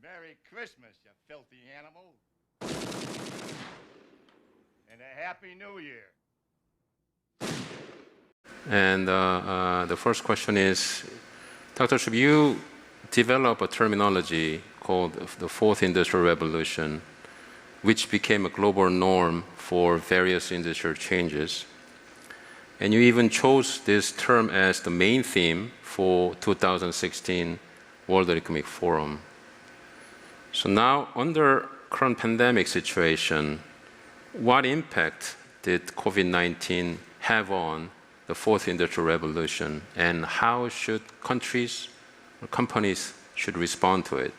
Merry Christmas, you filthy animal. And a Happy New Year. And the first question is, Dr. Schwab, you developed a terminology called the Fourth Industrial Revolution, which became a global norm for various industrial changes. And you even chose this term as the main theme for 2016 World Economic Forum. So now, under current pandemic situation, what impact did COVID-19 have on the Fourth Industrial Revolution, and how should countries or companies should respond to it?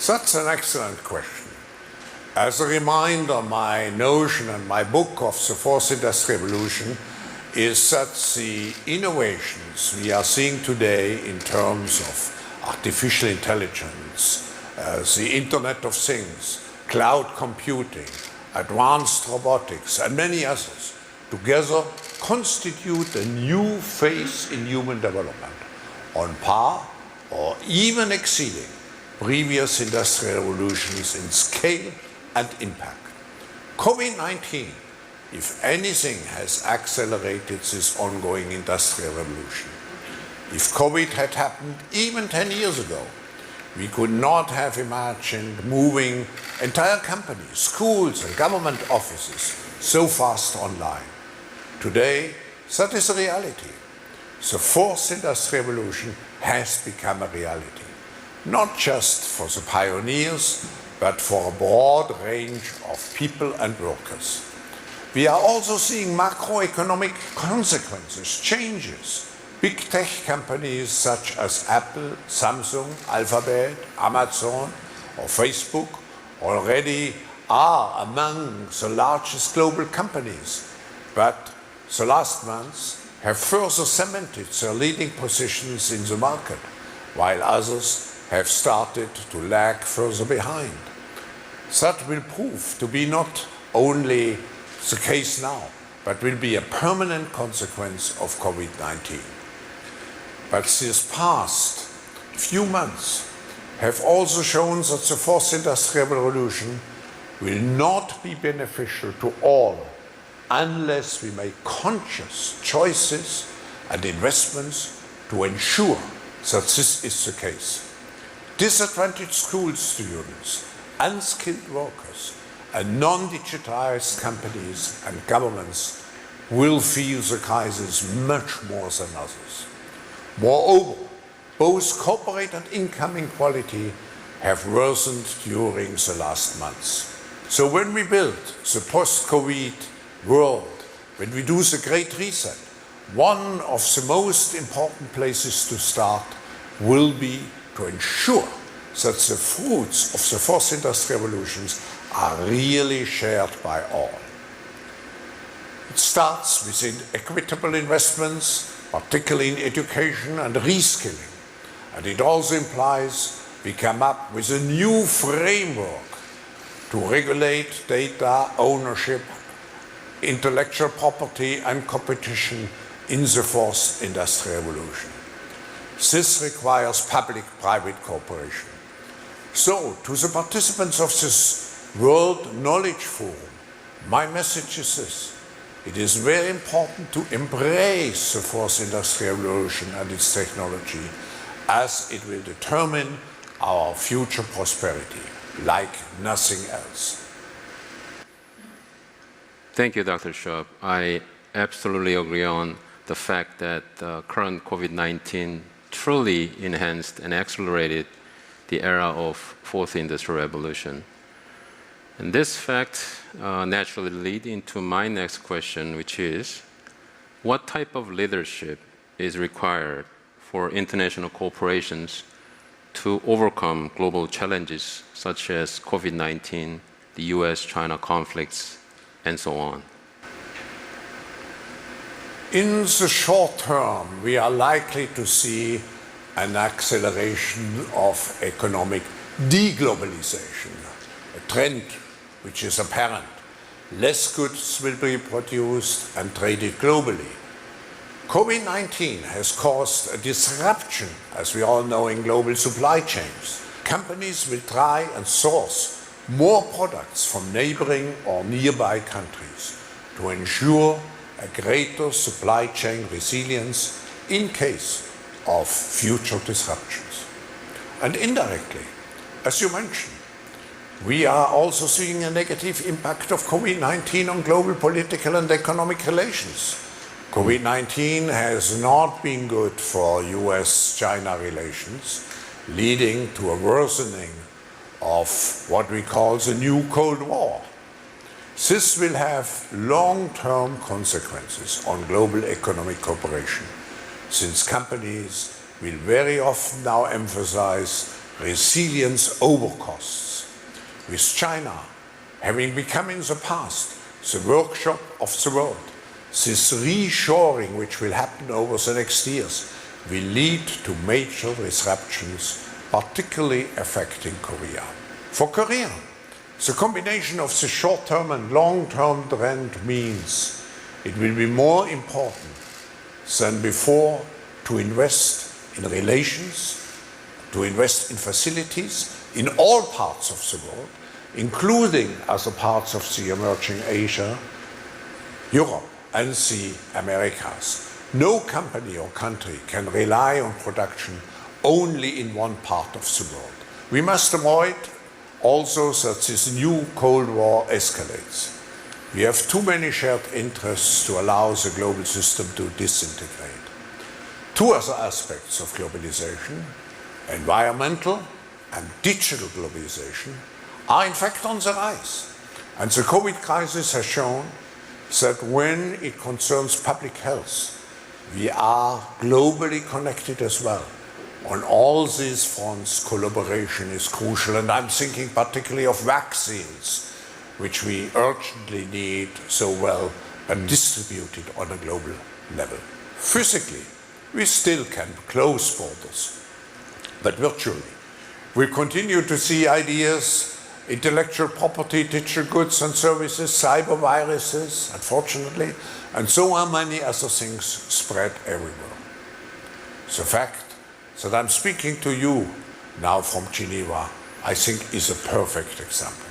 That's an excellent question. As a reminder, my notion and my book of the Fourth Industrial Revolution is that the innovations we are seeing today in terms of artificial intelligence, the Internet of Things, cloud computing, advanced robotics, and many others, together constitute a new phase in human development, on par or even exceeding previous industrial revolutions in scale and impact. COVID-19, if anything, has accelerated this ongoing industrial revolution. If COVID had happened even 10 years ago, we could not have imagined moving entire companies, schools, and government offices so fast online. Today, that is a reality. The Fourth Industrial Revolution has become a reality, not just for the pioneers, but for a broad range of people and workers. We are also seeing macroeconomic consequences, changes. Big tech companies such as Apple, Samsung, Alphabet, Amazon, or Facebook already are among the largest global companies, but the last months have further cemented their leading positions in the market, while others have started to lag further behind. That will prove to be not only the case now, but will be a permanent consequence of COVID-19. But these past few months have also shown that the Fourth Industrial Revolution will not be beneficial to all unless we make conscious choices and investments to ensure that this is the case. Disadvantaged school students, unskilled workers, and non-digitized companies and governments will feel the crisis much more than others. Moreover, both corporate and income inequality have worsened during the last months. So when we build the post-COVID world, when we do the Great Reset, one of the most important places to start will be to ensure that the fruits of the Fourth Industrial Revolutions are really shared by all. It starts with equitable investments, particularly in education and reskilling. And it also implies we come up with a new framework to regulate data ownership, intellectual property, and competition in the Fourth Industrial Revolution. This requires public-private cooperation. So, to the participants of this World Knowledge Forum, my message is this. It is very important to embrace the Fourth Industrial Revolution and its technology, as it will determine our future prosperity like nothing else. Thank you, Dr. Schwab. I absolutely agree on the fact that current COVID-19 truly enhanced and accelerated the era of Fourth Industrial Revolution. And this fact naturally leads into my next question, which is, what type of leadership is required for international corporations to overcome global challenges such as COVID-19, the US-China conflicts, and so on? In the short term, we are likely to see an acceleration of economic deglobalization, a trend which is apparent. Less goods will be produced and traded globally. COVID-19 has caused a disruption, as we all know, in global supply chains. Companies will try and source more products from neighboring or nearby countries to ensure a greater supply chain resilience in case of future disruptions. And indirectly, as you mentioned, we are also seeing a negative impact of COVID-19 on global political and economic relations. COVID-19 has not been good for US-China relations, leading to a worsening of what we call the new Cold War. This will have long-term consequences on global economic cooperation, since companies will very often now emphasize resilience over costs. With China having become in the past the workshop of the world, this reshoring which will happen over the next years will lead to major disruptions, particularly affecting Korea. For Korea, the combination of the short-term and long-term trend means it will be more important than before to invest in relations, to invest in facilities in all parts of the world, including other parts of the emerging Asia, Europe, and the Americas. No company or country can rely on production only in one part of the world. We must avoid also that this new Cold War escalates. We have too many shared interests to allow the global system to disintegrate. Two other aspects of globalization, environmental and digital globalization, are in fact on the rise. And the COVID crisis has shown that when it concerns public health, we are globally connected as well. On all these fronts, collaboration is crucial, and I'm thinking particularly of vaccines, which we urgently need so well and distributed on a global level. Physically, we still can close borders, but virtually, we continue to see ideas, intellectual property, digital goods and services, cyber viruses, unfortunately, and so are many other things spread everywhere. The fact that I'm speaking to you now from Geneva, I think is a perfect example.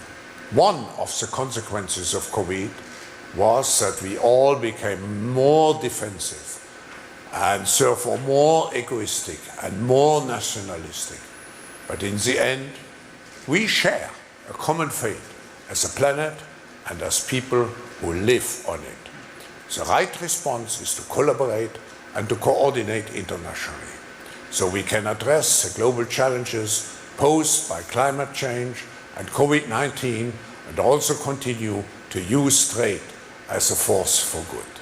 One of the consequences of COVID was that we all became more defensive and therefore more egoistic and more nationalistic. But in the end, we share a common fate as a planet and as people who live on it. The right response is to collaborate and to coordinate internationally, so we can address the global challenges posed by climate change and COVID-19 and also continue to use trade as a force for good.